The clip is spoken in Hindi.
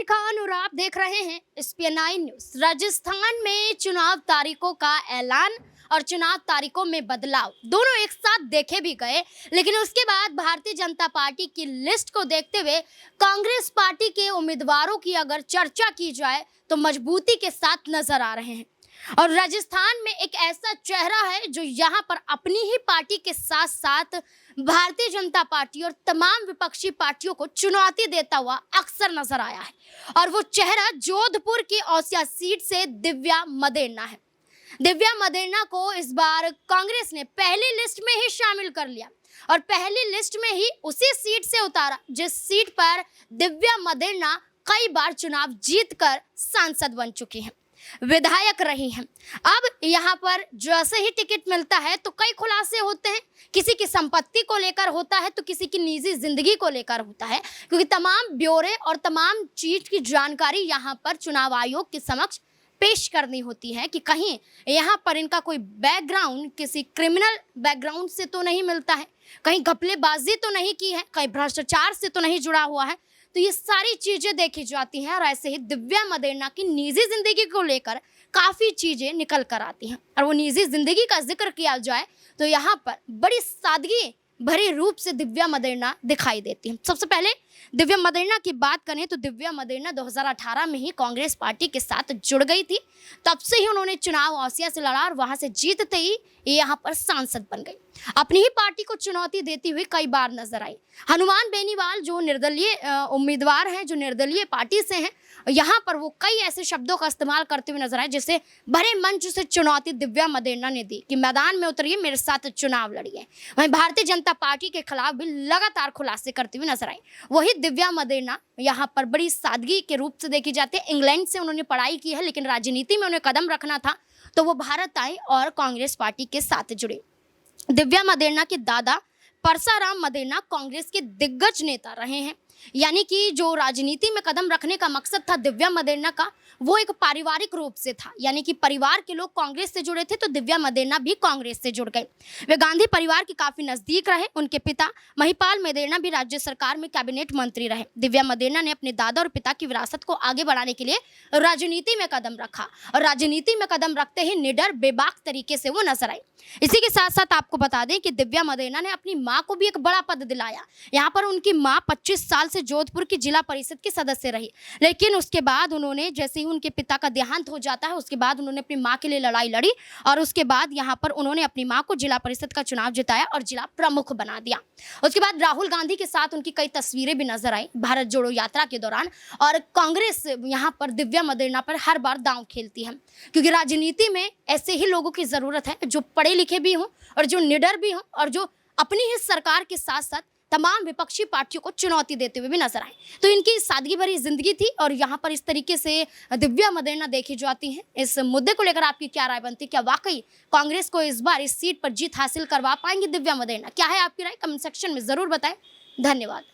खान और आप देख रहे हैं SPN9 न्यूज। राजस्थान में चुनाव तारीखों का ऐलान और चुनाव तारीखों में बदलाव दोनों एक साथ देखे भी गए, लेकिन उसके बाद भारतीय जनता पार्टी की लिस्ट को देखते हुए कांग्रेस पार्टी के उम्मीदवारों की अगर चर्चा की जाए तो मजबूती के साथ नजर आ रहे हैं। और राजस्थान में एक ऐसा चेहरा है जो यहाँ पर अपनी ही पार्टी के साथ साथ भारतीय जनता पार्टी और तमाम विपक्षी पार्टियों को चुनौती देता हुआ अक्सर नजर आया है, और वो चेहरा जोधपुर की औसिया सीट से दिव्या मदेरणा है। दिव्या मदेरणा को इस बार कांग्रेस ने पहली लिस्ट में ही शामिल कर लिया और पहली लिस्ट में ही उसी सीट से उतारा जिस सीट पर दिव्या मदेरणा कई बार चुनाव जीतकर सांसद बन चुकी हैं, विधायक रही हैं। अब यहाँ पर जैसे ही टिकट मिलता है तो कई खुलासे होते हैं, किसी की संपत्ति को लेकर होता है तो किसी की निजी जिंदगी को लेकर होता है, क्योंकि तमाम ब्यौरे और तमाम चीज की जानकारी यहाँ पर चुनाव आयोग के समक्ष पेश करनी होती है कि कहीं यहाँ पर इनका कोई बैकग्राउंड किसी क्रिमिनल बैकग्राउंड से तो नहीं मिलता है, कहीं घपलेबाजी तो नहीं की है, कहीं भ्रष्टाचार से तो नहीं जुड़ा हुआ है। तो ये सारी चीजें देखी जाती हैं और ऐसे ही दिव्या मदेरणा की निजी जिंदगी को लेकर काफी चीजें निकल कर आती हैं। और वो निजी जिंदगी का जिक्र किया जाए तो यहाँ पर बड़ी सादगी भरी रूप से दिव्या मदेरणा दिखाई देती है। सबसे पहले दिव्या मदेरणा की बात करें तो दिव्या मदेरणा 2018 में ही कांग्रेस पार्टी के साथ जुड़ गई थी। तब से ही उन्होंने चुनाव औसिया से लड़ा और वहां से जीतते ही यहाँ पर सांसद बन गई। अपनी ही पार्टी को चुनौती देती हुई कई बार नजर आई। हनुमान बेनीवाल जो निर्दलीय उम्मीदवार हैं, जो निर्दलीय पार्टी से हैं, यहाँ पर वो कई ऐसे शब्दों का इस्तेमाल करते हुए नजर आए जिसे भरे मंच से चुनौती दिव्या मदेरणा ने दी कि मैदान में उतरिए, मेरे साथ चुनाव लड़िए। वहीं भारतीय जनता पार्टी के खिलाफ भी लगातार खुलासे करते हुए नजर आई। वही दिव्या मदेरणा यहाँ पर बड़ी सादगी के रूप से देखी जाती है। इंग्लैंड से उन्होंने पढ़ाई की है, लेकिन राजनीति में उन्हें कदम रखना था तो वो भारत आई और कांग्रेस पार्टी के साथ जुड़े। दिव्या मदेरणा के दादा परसाराम मदेरणा कांग्रेस के दिग्गज नेता रहे हैं, यानी कि जो राजनीति में कदम रखने का मकसद था दिव्या मदेरणा का, वो एक पारिवारिक रूप से था, यानी कि परिवार के लोग कांग्रेस से जुड़े थे तो दिव्या मदेरणा भी कांग्रेस से जुड़ गए। वे गांधी परिवार के काफी नजदीक रहे। उनके पिता महिपाल मदेरणा भी राज्य सरकार में कैबिनेट मंत्री रहे। दिव्या मदेरणा ने अपने दादा और पिता की विरासत को आगे बढ़ाने के लिए राजनीति में कदम रखा और राजनीति में कदम रखते ही निडर बेबाक तरीके से वो नजर आई। इसी के साथ साथ आपको बता दें कि दिव्या मदेरणा ने अपनी मां को भी एक बड़ा पद दिलाया। यहाँ पर उनकी मां 25 साल से जोधपुर की जिला परिषद की सदस्य रही, लेकिन उसके बाद उन्होंने, जैसे ही उनके पिता का देहांत हो जाता है, उसके बाद उन्होंने अपनी मां के लिए लड़ाई लड़ी और उसके बाद यहाँ पर उन्होंने अपनी मां को जिला परिषद का चुनाव जिताया और जिला प्रमुख बना दिया। उसके बाद राहुल गांधी के साथ उनकी कई तस्वीरें भी नजर आई भारत जोड़ो यात्रा के दौरान। और कांग्रेस यहाँ पर दिव्या मदेरणा पर हर बार दांव खेलती है, क्योंकि राजनीति में ऐसे ही लोगों की जरूरत है जो पढ़े लिखे भी हों और जो निडर भी हों और जो अपनी ही सरकार के साथ साथ तमाम विपक्षी पार्टियों को चुनौती देते हुए भी नजर आए। तो इनकी सादगी भरी जिंदगी थी और यहाँ पर इस तरीके से दिव्या मदेरणा देखी जाती हैं। इस मुद्दे को लेकर आपकी क्या राय बनती है? क्या वाकई कांग्रेस को इस बार इस सीट पर जीत हासिल करवा पाएंगी दिव्या मदेरणा? क्या है आपकी राय? कमेंट सेक्शन में जरूर बताएं। धन्यवाद।